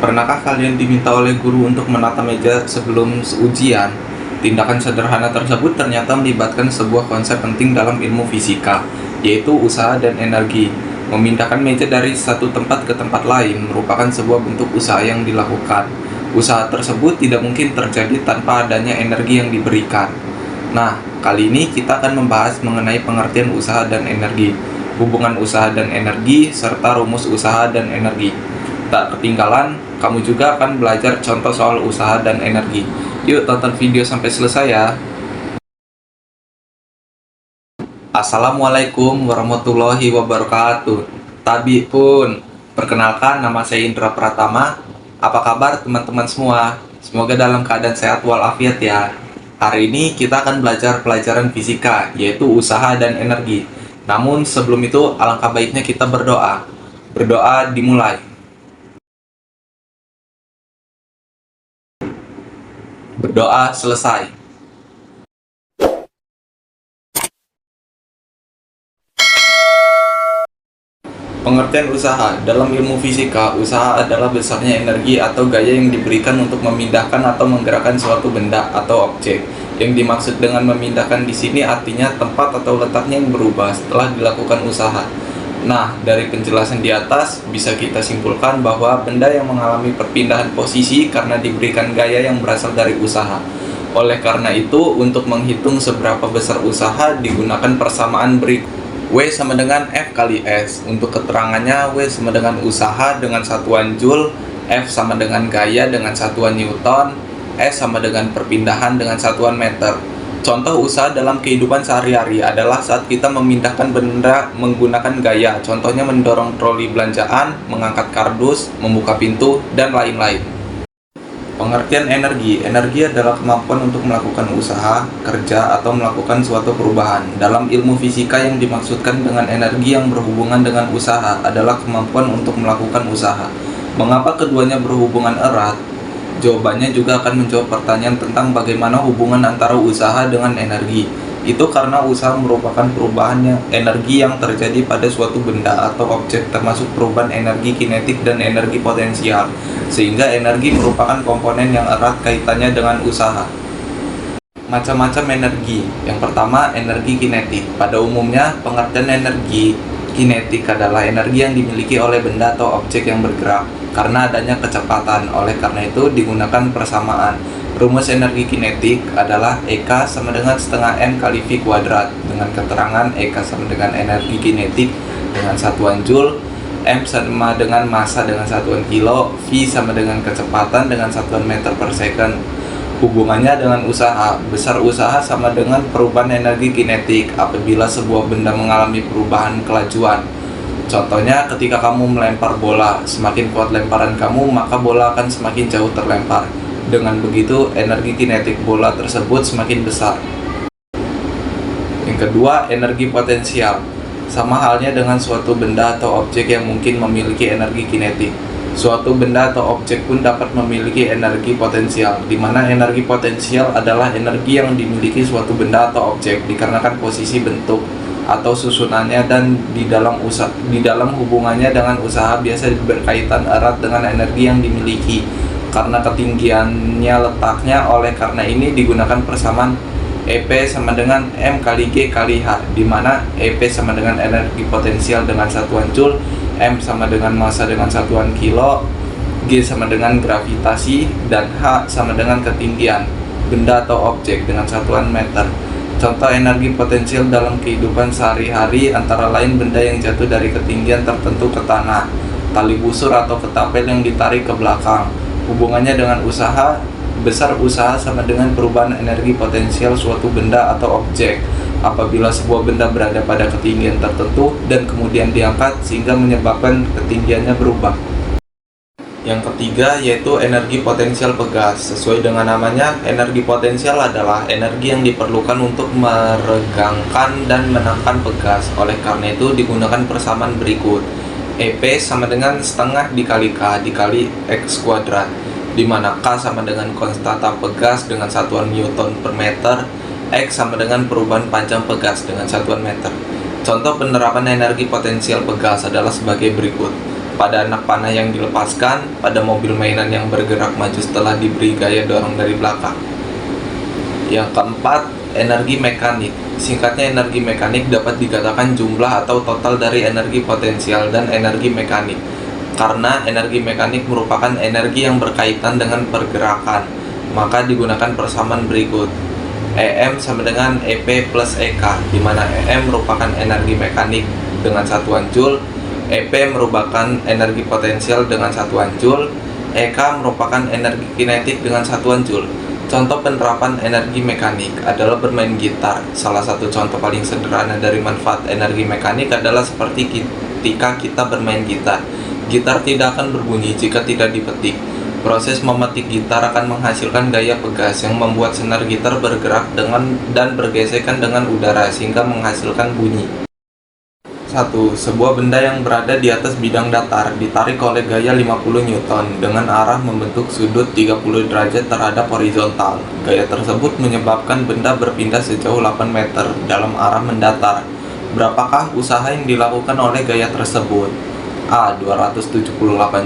Pernahkah kalian diminta oleh guru untuk menata meja sebelum ujian? Tindakan sederhana tersebut ternyata melibatkan sebuah konsep penting dalam ilmu fisika, yaitu usaha dan energi. Memindahkan meja dari satu tempat ke tempat lain merupakan sebuah bentuk usaha yang dilakukan. Usaha tersebut tidak mungkin terjadi tanpa adanya energi yang diberikan. Nah, kali ini kita akan membahas mengenai pengertian usaha dan energi, hubungan usaha dan energi, serta rumus usaha dan energi. Tak ketinggalan, kamu juga akan belajar contoh soal usaha dan energi. Yuk tonton video sampai selesai ya. Assalamualaikum warahmatullahi wabarakatuh. Tabi pun, perkenalkan nama saya Indra Pratama. Apa kabar teman-teman semua? Semoga dalam keadaan sehat walafiat ya. Hari ini kita akan belajar pelajaran fisika, yaitu usaha dan energi. Namun sebelum itu, alangkah baiknya kita berdoa. Berdoa dimulai. Berdoa selesai. Pengertian usaha. Dalam ilmu fisika, usaha adalah besarnya energi atau gaya yang diberikan untuk memindahkan atau menggerakkan suatu benda atau objek. Yang dimaksud dengan memindahkan di sini artinya tempat atau letaknya yang berubah setelah dilakukan usaha. Nah, dari penjelasan di atas bisa kita simpulkan bahwa benda yang mengalami perpindahan posisi karena diberikan gaya yang berasal dari usaha. Oleh karena itu, untuk menghitung seberapa besar usaha digunakan persamaan berikut. W sama dengan F kali S. Untuk keterangannya, W sama dengan usaha dengan satuan Joule, F sama dengan gaya dengan satuan Newton, S sama dengan perpindahan dengan satuan meter. Contoh usaha dalam kehidupan sehari-hari adalah saat kita memindahkan benda menggunakan gaya. Contohnya mendorong troli belanjaan, mengangkat kardus, membuka pintu, dan lain-lain. Pengertian energi. Energi adalah kemampuan untuk melakukan usaha, kerja, atau melakukan suatu perubahan. Dalam ilmu fisika yang dimaksudkan dengan energi yang berhubungan dengan usaha adalah kemampuan untuk melakukan usaha. Mengapa keduanya berhubungan erat? Jawabannya juga akan menjawab pertanyaan tentang bagaimana hubungan antara usaha dengan energi. Itu karena usaha merupakan perubahan energi yang terjadi pada suatu benda atau objek, termasuk perubahan energi kinetik dan energi potensial. Sehingga energi merupakan komponen yang erat kaitannya dengan usaha. Macam-macam energi. Yang pertama, energi kinetik. Pada umumnya, pengertian energi kinetik adalah energi yang dimiliki oleh benda atau objek yang bergerak karena adanya kecepatan. Oleh karena itu digunakan persamaan. Rumus energi kinetik adalah EK sama dengan setengah M kali V kuadrat, dengan keterangan EK sama dengan energi kinetik dengan satuan Joule, M sama dengan massa dengan satuan kilo, V sama dengan kecepatan dengan satuan meter per second. Hubungannya dengan usaha. Besar usaha sama dengan perubahan energi kinetik apabila sebuah benda mengalami perubahan kelajuan. Contohnya ketika kamu melempar bola, semakin kuat lemparan kamu, maka bola akan semakin jauh terlempar. Dengan begitu, energi kinetik bola tersebut semakin besar. Yang kedua, energi potensial. Sama halnya dengan suatu benda atau objek yang mungkin memiliki energi kinetik. Suatu benda atau objek pun dapat memiliki energi potensial, di mana energi potensial adalah energi yang dimiliki suatu benda atau objek dikarenakan posisi bentuk atau susunannya, dan di dalam hubungannya dengan usaha biasa berkaitan erat dengan energi yang dimiliki karena ketinggiannya letaknya. Oleh karena ini digunakan persamaan EP sama dengan M kali G kali H, di mana EP sama dengan energi potensial dengan satuan Joule, M sama dengan massa dengan satuan kilo, G sama dengan gravitasi, dan H sama dengan ketinggian benda atau objek dengan satuan meter. Contoh energi potensial dalam kehidupan sehari-hari antara lain benda yang jatuh dari ketinggian tertentu ke tanah, tali busur atau ketapel yang ditarik ke belakang. Hubungannya dengan usaha. Besar usaha sama dengan perubahan energi potensial suatu benda atau objek apabila sebuah benda berada pada ketinggian tertentu dan kemudian diangkat sehingga menyebabkan ketinggiannya berubah. Yang ketiga yaitu energi potensial pegas. Sesuai dengan namanya, energi potensial adalah energi yang diperlukan untuk meregangkan dan menekan pegas. Oleh karena itu digunakan persamaan berikut. EP sama dengan setengah dikali K dikali X kuadrat, di mana K sama dengan konstanta pegas dengan satuan Newton per meter, X sama dengan perubahan panjang pegas dengan satuan meter. Contoh penerapan energi potensial pegas adalah sebagai berikut. pada anak panah yang dilepaskan, pada mobil mainan yang bergerak maju setelah diberi gaya dorong dari belakang. Yang keempat, energi mekanik. Singkatnya, energi mekanik dapat dikatakan jumlah atau total dari energi potensial dan energi mekanik. Karena energi mekanik merupakan energi yang berkaitan dengan pergerakan, maka digunakan persamaan berikut. EM sama dengan EP plus EK, di mana EM merupakan energi mekanik dengan satuan Joule, EP merupakan energi potensial dengan satuan Joule, EK merupakan energi kinetik dengan satuan Joule. Contoh penerapan energi mekanik adalah bermain gitar. Salah satu contoh paling sederhana dari manfaat energi mekanik adalah seperti ketika kita bermain gitar. Gitar tidak akan berbunyi jika tidak dipetik. Proses memetik gitar akan menghasilkan gaya pegas yang membuat senar gitar bergerak dan bergesekan dengan udara sehingga menghasilkan bunyi. 1. Sebuah benda yang berada di atas bidang datar ditarik oleh gaya 50 Newton dengan arah membentuk sudut 30 derajat terhadap horizontal. Gaya tersebut menyebabkan benda berpindah sejauh 8 meter dalam arah mendatar. Berapakah usaha yang dilakukan oleh gaya tersebut? A. 278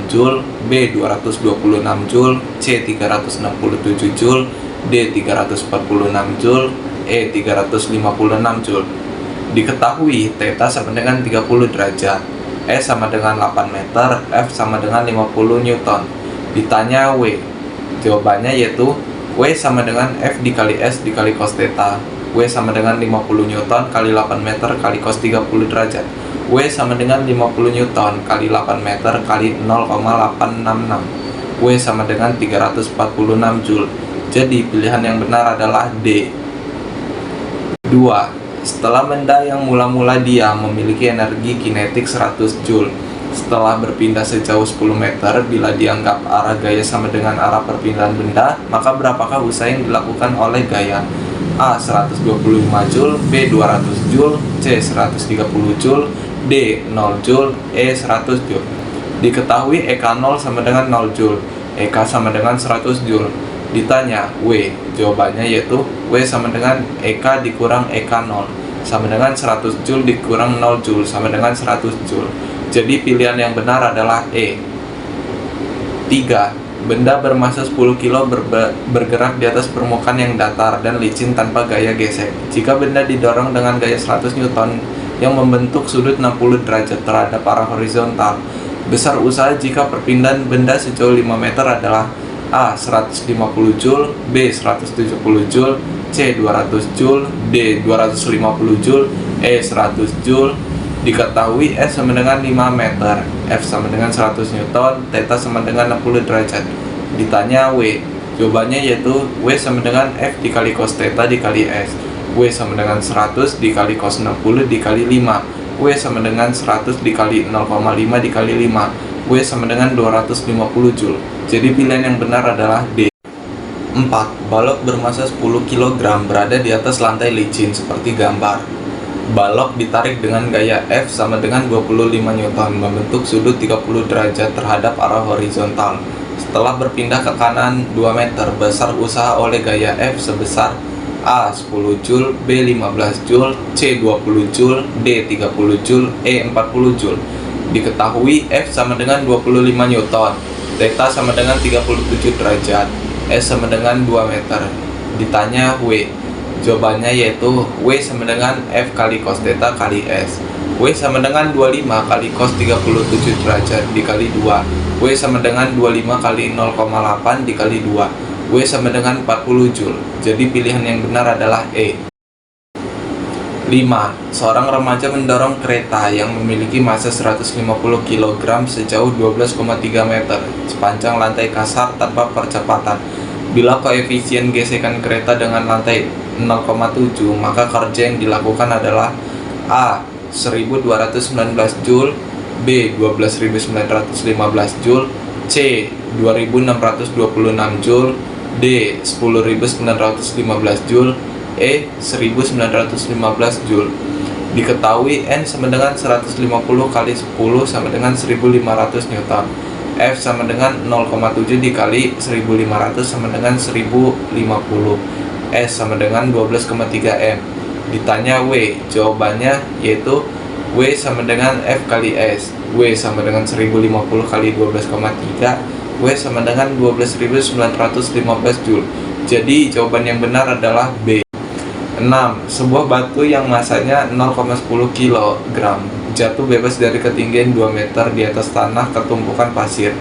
Joule, B. 226 Joule, C. 367 Joule, D. 346 Joule, E. 356 Joule. Diketahui θ sama dengan 30 derajat, E sama dengan 8 meter, F sama dengan 50 Newton. Ditanya W, jawabannya yaitu W sama dengan F dikali S dikali cos θ. W sama dengan 50 Newton kali 8 meter kali cos 30 derajat. W sama dengan 50 Newton kali 8 meter kali 0,866. W sama dengan 346 Joule. Jadi pilihan yang benar adalah D. 2. Setelah benda yang mula-mula diam memiliki energi kinetik 100 Joule, setelah berpindah sejauh 10 meter, bila dianggap arah gaya sama dengan arah perpindahan benda, maka berapakah usaha yang dilakukan oleh gaya? A. 125 Joule, B. 200 Joule, C. 130 Joule, D. 0 Joule, E. 100 Joule. Diketahui EK 0 sama dengan 0 Joule, EK sama dengan 100 Joule. Ditanya W, jawabannya yaitu W sama dengan EK dikurang EK 0 sama dengan 100 Joule dikurang 0 Joule sama dengan 100 Joule. Jadi pilihan yang benar adalah E. 3. Benda bermassa 10 kg bergerak di atas permukaan yang datar dan licin tanpa gaya gesek. Jika benda didorong dengan gaya 100 Newton yang membentuk sudut 60 derajat terhadap arah horizontal, besar usaha jika perpindahan benda sejauh 5 meter adalah A. 150 Joule, B. 170 Joule, C. 200 Joule, D. 250 Joule, E. 100 Joule. Diketahui S sama dengan 5 meter, F sama dengan 100 Newton, θ sama dengan 60 derajat. Ditanya W, jawabannya yaitu W sama dengan F dikali cos θ dikali S. W sama dengan 100 dikali cos 60 dikali 5. W sama dengan 100 dikali 0,5 dikali 5. W sama dengan 250 Joule. Jadi pilihan yang benar adalah D. 4. Balok bermassa 10 kg berada di atas lantai licin seperti gambar. Balok ditarik dengan gaya F sama dengan 25 Newton membentuk sudut 30 derajat terhadap arah horizontal. Setelah berpindah ke kanan 2 meter, besar usaha oleh gaya F sebesar A. 10 Joule, B. 15 Joule, C. 20 Joule, D. 30 Joule, E. 40 Joule. Diketahui F sama dengan 25 Newton, θ sama dengan 37 derajat, S sama dengan 2 meter. Ditanya W, jawabannya yaitu W sama dengan F kali cos θ kali S. W sama dengan 25 kali cos 37 derajat dikali 2. W sama dengan 25 kali 0,8 dikali 2. W sama dengan 40 Joule. Jadi pilihan yang benar adalah E. 5. Seorang remaja mendorong kereta yang memiliki massa 150 kg sejauh 12,3 meter sepanjang lantai kasar tanpa percepatan. Bila koefisien gesekan kereta dengan lantai 0,7, maka kerja yang dilakukan adalah A. 1219 Joule, B. 12915 Joule, C. 2626 Joule, D. 10915 Joule, E. 1915 Joule. Diketahui N sama dengan 150 kali 10 sama dengan 1500 Newton. F sama dengan 0,7 dikali 1500 sama dengan 1050. S sama dengan 12,3 M. Ditanya W, jawabannya yaitu W W sama dengan F kali S. W sama dengan 1050 kali 12,3. W sama dengan 12.915 Joule. Jadi jawaban yang benar adalah B. 6. Sebuah batu yang masanya 0,10 kg jatuh bebas dari ketinggian 2 meter di atas tanah ke tumpukan pasir.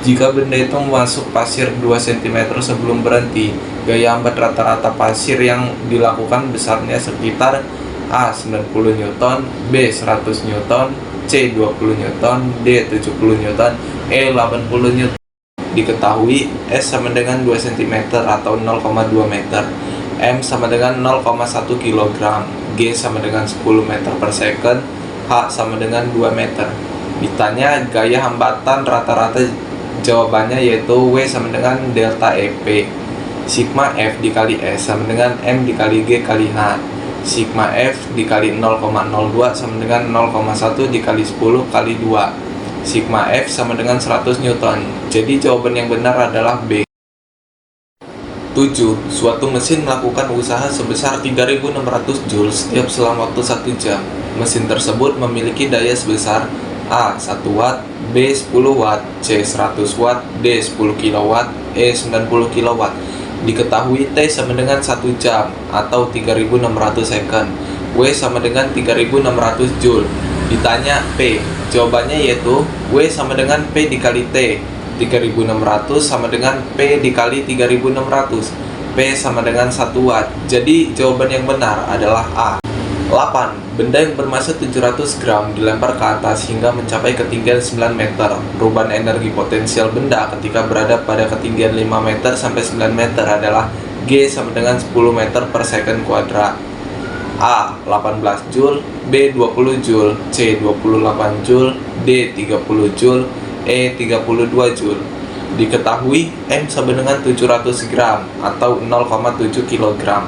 Jika benda itu masuk pasir 2 cm sebelum berhenti, gaya hambat rata-rata pasir yang dilakukan besarnya sekitar A. 90 Newton, B. 100 Newton, C. 20 Newton, D. 70 Newton, E. 80 Newton. Diketahui S sama dengan 2 cm atau 0,2 meter, M sama dengan 0,1 kg, G sama dengan 10 meter per second, H sama dengan 2 meter. Ditanya gaya hambatan rata-rata, jawabannya yaitu W sama dengan delta EP. Sigma F dikali S sama dengan M dikali G kali H. Sigma F dikali 0,02 sama dengan 0,1 dikali 10 kali 2. Sigma F sama dengan 100 Newton. Jadi jawaban yang benar adalah B. 7. Suatu mesin melakukan usaha sebesar 3600 Joule setiap selang waktu 1 jam. Mesin tersebut memiliki daya sebesar A. 1 Watt, B. 10 Watt, C. 100 Watt, D. 10 kW, E. 90 kW. Diketahui T sama dengan 1 jam atau 3600 second, W sama dengan 3600 Joule. Ditanya P, jawabannya yaitu W sama dengan P dikali T. 3600 sama dengan P dikali 3600. P sama dengan 1 Watt. Jadi jawaban yang benar adalah A. 8. Benda yang bermasa 700 gram dilempar ke atas hingga mencapai ketinggian 9 meter. Perubahan energi potensial benda ketika berada pada ketinggian 5 meter sampai 9 meter adalah G sama dengan 10 meter per second kuadrat. A. 18 Joule, B. 20 Joule, C. 28 Joule, D. 30 Joule, E. 32 Joule. Diketahui M sama dengan 700 gram atau 0,7 kg.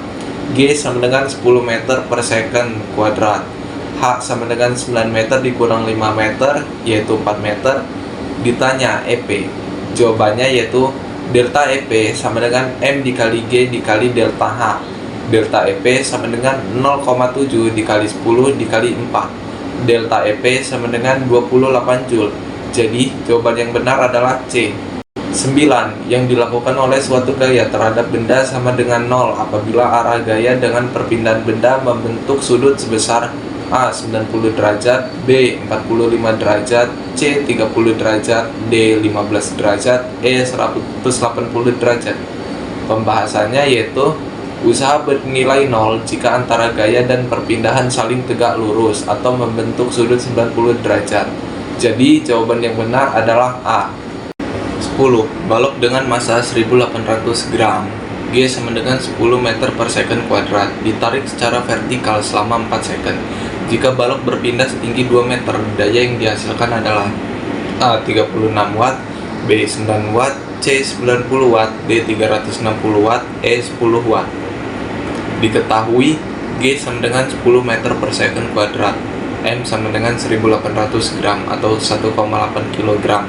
G sama dengan 10 meter per second kuadrat. H sama dengan 9 meter dikurang 5 meter yaitu 4 meter. Ditanya EP, jawabannya yaitu delta EP sama dengan M dikali G dikali delta H. Delta EP sama dengan 0,7 dikali 10 dikali 4. Delta EP sama dengan 28 Joule. Jadi jawaban yang benar adalah C. 9. Yang dilakukan oleh suatu gaya terhadap benda sama dengan 0 apabila arah gaya dengan perpindahan benda membentuk sudut sebesar A. 90 derajat, B. 45 derajat, C. 30 derajat, D. 15 derajat, E. 180 derajat. Pembahasannya yaitu usaha bernilai 0 jika antara gaya dan perpindahan saling tegak lurus atau membentuk sudut 90 derajat. Jadi jawaban yang benar adalah A. 10. Balok dengan massa 1800 gram, G sama dengan 10 meter per second kuadrat, ditarik secara vertikal selama 4 second. Jika balok berpindah setinggi 2 meter, daya yang dihasilkan adalah A. 36 Watt, B. 9 Watt, C. 90 Watt, D. 360 Watt, E. 10 Watt. Diketahui G sama dengan 10 meter per second kuadrat, M sama dengan 1800 gram atau 1,8 kg,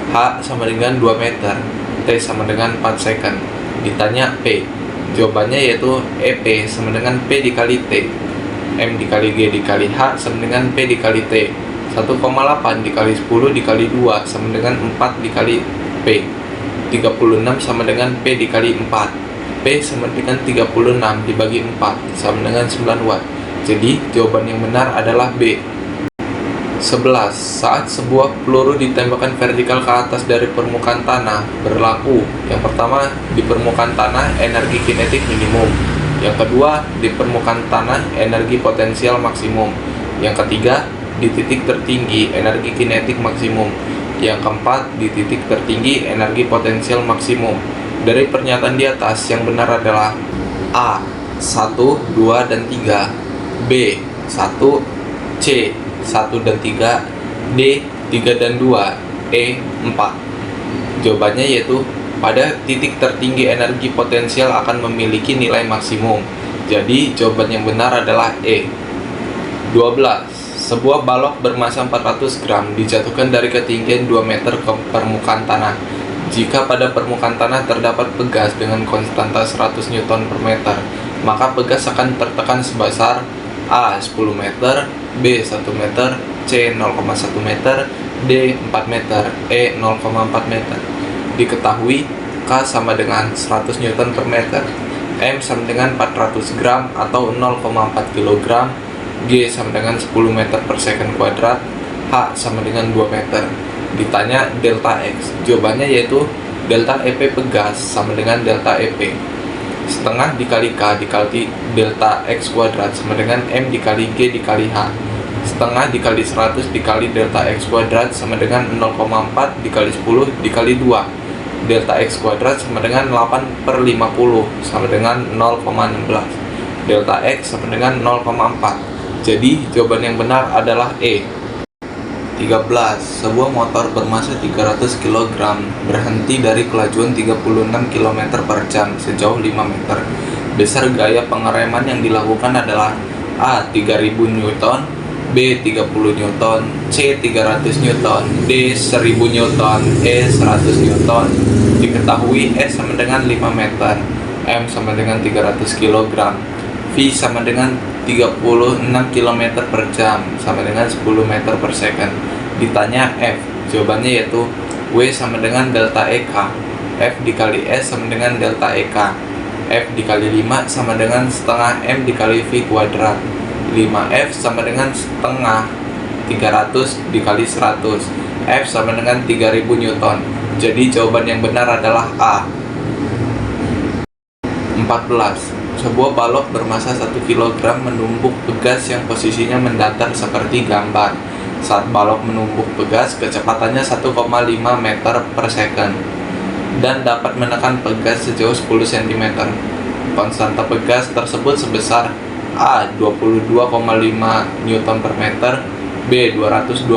H sama dengan 2 meter, T sama dengan 4 second. Ditanya P, jawabannya yaitu EP sama dengan P dikali T. M dikali G dikali H sama dengan P dikali T. 1,8 dikali 10 dikali 2 sama dengan 4 dikali P. 36 sama dengan P dikali 4. P sama dengan 36 dibagi 4 sama dengan 9 Watt. Jadi jawaban yang benar adalah B. 11. Saat sebuah peluru ditembakkan vertikal ke atas dari permukaan tanah, berlaku yang pertama, di permukaan tanah energi kinetik minimum. Yang kedua, di permukaan tanah energi potensial maksimum. Yang ketiga, di titik tertinggi energi kinetik maksimum. Yang keempat, di titik tertinggi energi potensial maksimum. Dari pernyataan di atas, yang benar adalah A. 1, 2, dan 3, B. 1, C. 1 dan 3, D. 3 dan 2, E. 4. Jawabannya yaitu pada titik tertinggi energi potensial akan memiliki nilai maksimum. Jadi jawaban yang benar adalah E. 12. Sebuah balok bermassa 400 gram dijatuhkan dari ketinggian 2 meter ke permukaan tanah. Jika pada permukaan tanah terdapat pegas dengan konstanta 100 Newton per meter, maka pegas akan tertekan sebesar A. 10 meter, B 1 meter, C 0,1 meter, D 4 meter, E 0,4 meter. Diketahui K sama dengan 100 Newton per meter, M sama dengan 400 gram atau 0,4 kg, G sama dengan 10 meter per second kuadrat, H sama dengan 2 meter. Ditanya delta X, jawabannya yaitu delta EP pegas sama dengan delta EP. Setengah dikali K dikali delta X kuadrat sama dengan M dikali G dikali H. Setengah dikali 100 dikali delta X kuadrat sama dengan 0,4 dikali 10 dikali 2. Delta X kuadrat sama dengan 8 per 50 sama dengan 0,16. Delta X sama dengan 0,4. Jadi jawaban yang benar adalah E. 13. Sebuah motor bermasa 300 kg berhenti dari kelajuan 36 km per jam sejauh 5 meter. Besar gaya pengereman yang dilakukan adalah A. 3000 Newton, B. 30 Newton, C. 300 Newton, D. 1000 Newton, E. 100 Newton. Diketahui E sama dengan 5 meter, M sama dengan 300 kg, V sama dengan 36 km per jam sama dengan 10 meter per second. Ditanya F, jawabannya yaitu W sama dengan delta EK, F dikali S sama dengan delta EK, F dikali 5 sama dengan setengah M dikali V kuadrat. 5F sama dengan setengah 300 dikali 100, F sama dengan 3000 Newton. Jadi jawaban yang benar adalah A. 14. Sebuah balok bermasa 1 kg menumbuk pegas yang posisinya mendatar seperti gambar. Saat balok menumbuk pegas, kecepatannya 1,5 meter per second dan dapat menekan pegas sejauh 10 cm. Konstanta pegas tersebut sebesar A. 22,5 Newton per meter, B. 225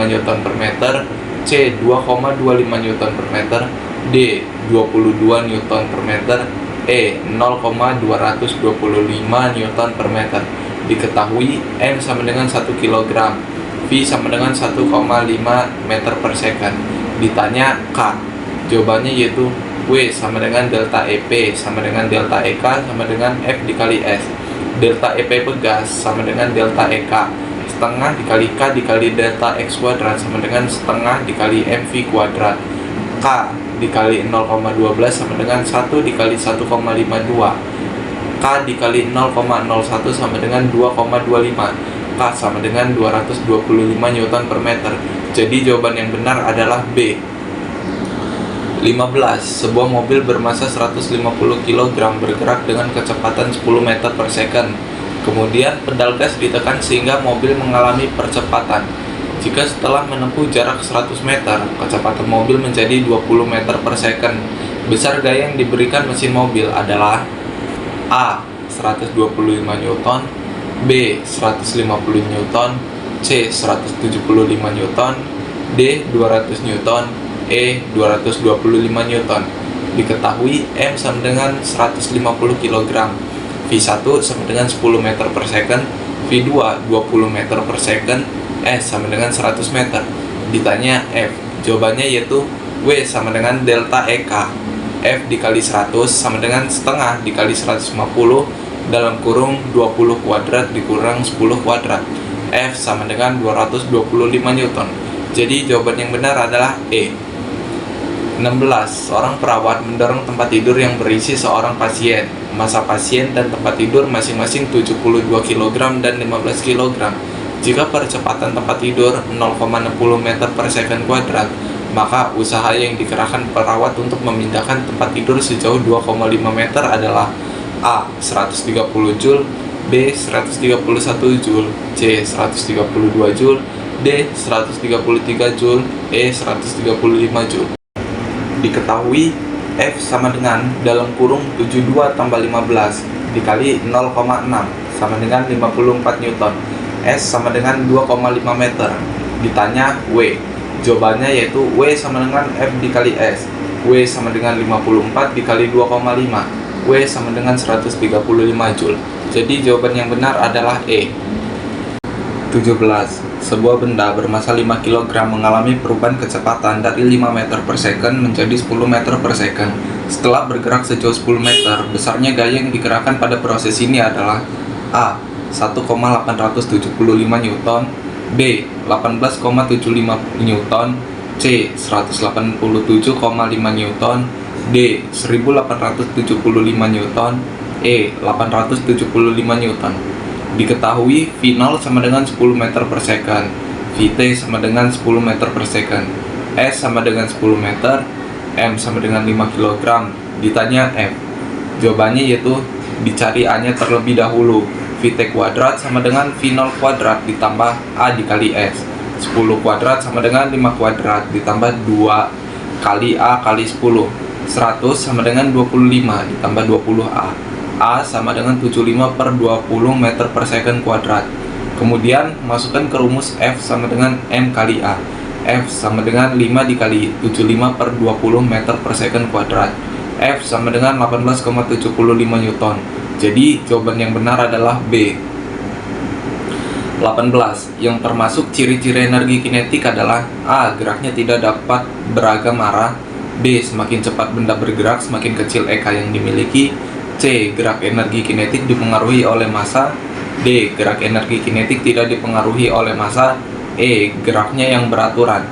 Newton per meter, C. 2,25 Newton per meter, D. 22 Newton per meter, E. 0,225 Newton per meter. Diketahui M sama dengan 1 kg, V sama dengan 1,5 meter per second. Ditanya K, jawabannya yaitu W sama dengan delta EP sama dengan delta EK sama dengan F dikali S. Delta EP pegas sama dengan delta EK. Setengah dikali K dikali delta X kuadrat sama dengan setengah dikali MV kuadrat. K dikali 0,12 sama dengan 1 dikali 1,52. K dikali 0,01 sama dengan 2,25. K sama dengan 225 Newton per meter. Jadi jawaban yang benar adalah B. 15. Sebuah mobil bermasa 150 kg bergerak dengan kecepatan 10 meter per second. Kemudian pedal gas ditekan sehingga mobil mengalami percepatan. Jika setelah menempuh jarak 100 meter, kecepatan mobil menjadi 20 meter per second. Besar gaya yang diberikan mesin mobil adalah A. 125 Newton, B. 150 Newton, C. 175 Newton, D. 200 Newton, E. 225 Newton. Diketahui M sama dengan 150 kg, V1 sama dengan 10 meter per second, V2 20 meter per second, S sama dengan 100 meter. Ditanya F, jawabannya yaitu W sama dengan delta EK, F dikali 100 sama dengan setengah dikali 150 dalam kurung 20 kuadrat dikurang 10 kuadrat. F sama dengan 225 Newton. Jadi jawaban yang benar adalah E. 16. Seorang perawat mendorong tempat tidur yang berisi seorang pasien. Massa pasien dan tempat tidur masing-masing 72 kg dan 15 kg. Jika percepatan tempat tidur 0,60 meter per second kuadrat, maka usaha yang dikerahkan perawat untuk memindahkan tempat tidur sejauh 2,5 meter adalah A. 130 Joule, B. 131 Joule, C. 132 Joule, D. 133 Joule, E. 135 Joule. Diketahui F sama dengan dalam kurung 72 tambah 15 dikali 0,6 sama dengan 54 Newton. S sama dengan 2,5 meter. Ditanya W, jawabannya yaitu W sama dengan F dikali S. W sama dengan 54 dikali 2,5. W sama dengan 135 Joule. Jadi jawaban yang benar adalah E. 17. Sebuah benda bermasa 5 kg mengalami perubahan kecepatan dari 5 meter per second menjadi 10 meter per second. Setelah bergerak sejauh 10 meter, besarnya gaya yang dikerahkan pada proses ini adalah A. 1,875 Newton, B. 18,75 Newton, C. 187,5 Newton, D. 1875 Newton, E. 875 Newton. Diketahui V0 sama dengan 10 meter per second, Vt sama dengan 10 meter per second, S sama dengan 10 meter, M sama dengan 5 kg. Ditanya F. Jawabannya yaitu dicari A-nya terlebih dahulu. Vt kuadrat sama dengan V0 kuadrat ditambah A dikali S. 10 kuadrat sama dengan 5 kuadrat ditambah 2 kali A kali 10. 100 sama dengan 25 ditambah 20A. A sama dengan 75 per 20 meter per second kuadrat. Kemudian masukkan ke rumus F sama dengan M kali A. F sama dengan 5 dikali 75 per 20 meter per second kuadrat. F sama dengan 18,75 Newton. Jadi jawaban yang benar adalah B. 18. Yang termasuk ciri-ciri energi kinetik adalah A. Geraknya tidak dapat beragam arah. B. Semakin cepat benda bergerak, semakin kecil EK yang dimiliki. C. Gerak energi kinetik dipengaruhi oleh massa. D. Gerak energi kinetik tidak dipengaruhi oleh massa. E. Geraknya yang beraturan.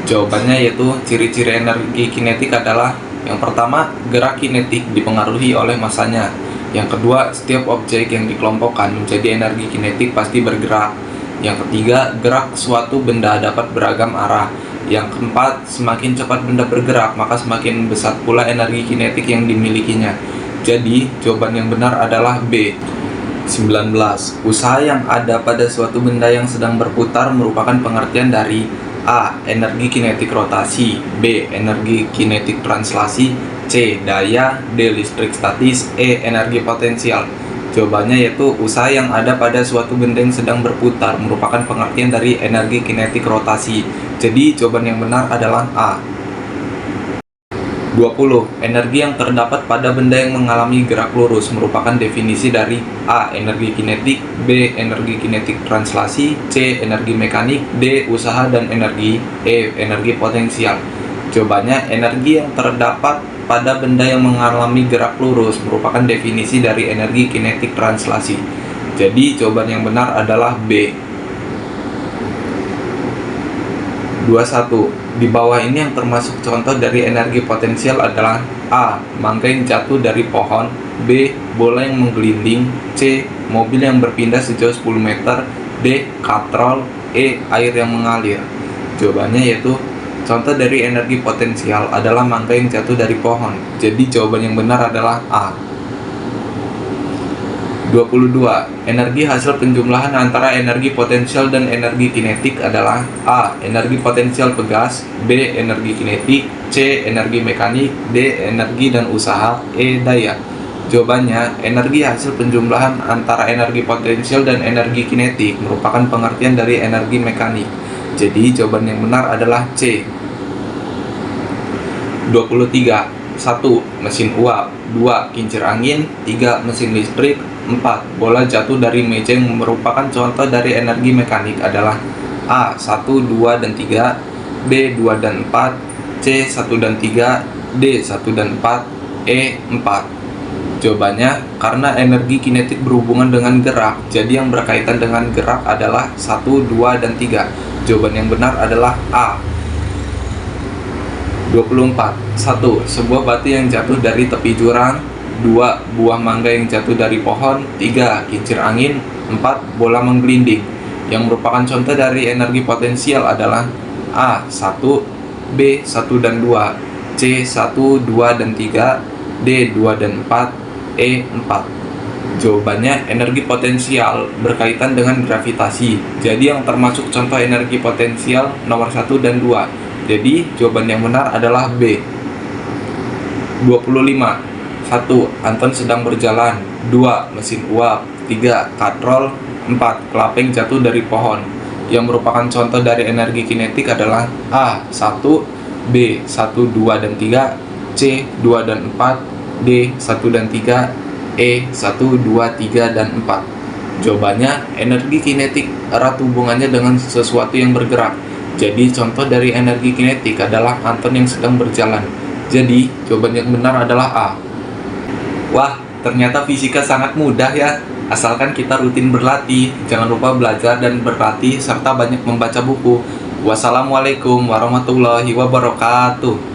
Jawabannya yaitu ciri-ciri energi kinetik adalah yang pertama, gerak kinetik dipengaruhi oleh massanya. Yang kedua, setiap objek yang dikelompokkan menjadi energi kinetik pasti bergerak. Yang ketiga, gerak suatu benda dapat beragam arah. Yang keempat, semakin cepat benda bergerak, maka semakin besar pula energi kinetik yang dimilikinya. Jadi, jawaban yang benar adalah B. 19. Usaha yang ada pada suatu benda yang sedang berputar merupakan pengertian dari A. Energi kinetik rotasi, B. Energi kinetik translasi, C. Daya, D. Listrik statis, E. Energi potensial. Jawabannya yaitu usaha yang ada pada suatu benda yang sedang berputar merupakan pengertian dari energi kinetik rotasi. Jadi jawaban yang benar adalah A. 20. Energi yang terdapat pada benda yang mengalami gerak lurus merupakan definisi dari A. Energi kinetik, B. Energi kinetik translasi, C. Energi mekanik, D. Usaha dan energi, E. Energi potensial. Jawabannya, energi yang terdapat pada benda yang mengalami gerak lurus merupakan definisi dari energi kinetik translasi. Jadi jawaban yang benar adalah B. 21. Di bawah ini yang termasuk contoh dari energi potensial adalah A. Mangga yang jatuh dari pohon, B. Bola yang menggelinding, C. Mobil yang berpindah sejauh 10 meter, D. Katrol, E. Air yang mengalir. Jawabannya yaitu contoh dari energi potensial adalah mangga yang jatuh dari pohon. Jadi jawaban yang benar adalah A. 22. Energi hasil penjumlahan antara energi potensial dan energi kinetik adalah A. Energi potensial ke gas, B. Energi kinetik, C. Energi mekanik, D. Energi dan usaha, E. Daya. Jawabannya, energi hasil penjumlahan antara energi potensial dan energi kinetik merupakan pengertian dari energi mekanik. Jadi jawaban yang benar adalah C. 23. 1. Mesin uap, 2. Kincir angin, 3. Mesin listrik, 4. Bola jatuh dari meja yang merupakan contoh dari energi mekanik adalah A. 1, 2, dan 3, B. 2 dan 4, C. 1 dan 3, D. 1 dan 4, E. 4. Jawabannya, karena energi kinetik berhubungan dengan gerak, jadi yang berkaitan dengan gerak adalah 1, 2, dan 3. Jawaban yang benar adalah A. 24. 1. Sebuah batu yang jatuh dari tepi jurang, 2. Buah mangga yang jatuh dari pohon, 3. Kincir angin, 4. Bola menggelinding. Yang merupakan contoh dari energi potensial adalah A. 1, B. 1 dan 2, C. 1, 2, dan 3, D. 2 dan 4, E. 4. Jawabannya, energi potensial berkaitan dengan gravitasi. Jadi yang termasuk contoh energi potensial nomor 1 dan 2. Jadi jawaban yang benar adalah B. 25. 1. Anton sedang berjalan, 2. Mesin uap, 3. Katrol, 4. Kelapa yang jatuh dari pohon. Yang merupakan contoh dari energi kinetik adalah A. 1, B. 1, 2, dan 3, C. 2 dan 4, D. 1 dan 3, E. 1, 2, 3, dan 4. Jawabannya, energi kinetik erat hubungannya dengan sesuatu yang bergerak. Jadi contoh dari energi kinetik adalah Anton yang sedang berjalan. Jadi jawaban yang benar adalah A. Wah, ternyata fisika sangat mudah ya. Asalkan kita rutin berlatih, jangan lupa belajar dan berlatih serta banyak membaca buku. Wassalamualaikum warahmatullahi wabarakatuh.